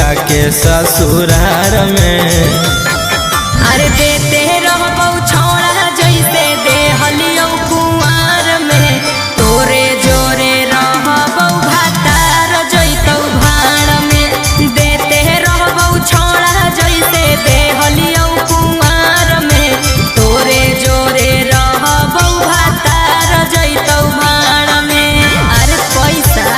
जाके ससुरार में। अरे देते रहबौ छौड़ा जैसे देहलियौ कुंवार में, तोरे जोरे रहबौ भातार जैतौ भाड़ में। देते रहबौ छौड़ा जैसे देहलियौ कुंवार में, तोरे जोरे रहबौ भातार जैतौ भाड़ में। अरे पैसा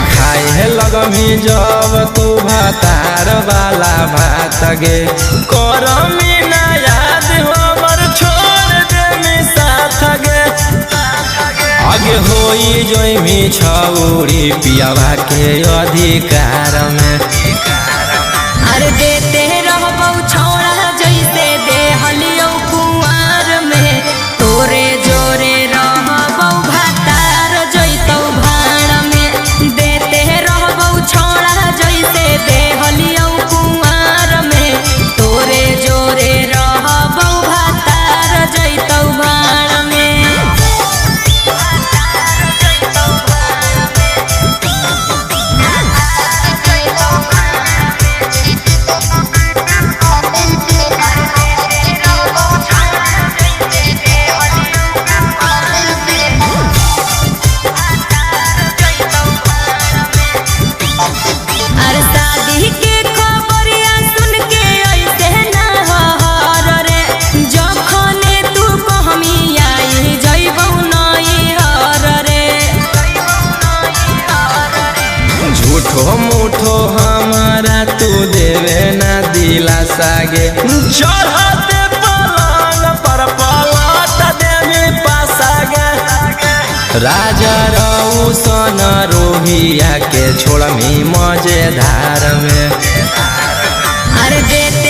खाए लगमी जब तू भातार वाला भात गे, करमी ना याद हमर छोड़ दे साथ गे। आगे होई जोइमी छौरी पियावा के अधिकार में। अरे देते रहबौ छौड़ा जैसे देहलियौ कुंवार में, तोरे जोरे रहबौ भातार जैतौ भाड़ में। देते रहबौ छौड़ा जैसे देहलियौ कुंवार में, तोरे जोरे रहबौ भातार जैतौ भाड़ में। झूठो मूठो हमारा तू देवे ना दिलासा गे, चढ़ते पलंग पर पलट देवी पासा गे। राजा रौशन रोहिया के छोड़मी मजेदार में। अरे देते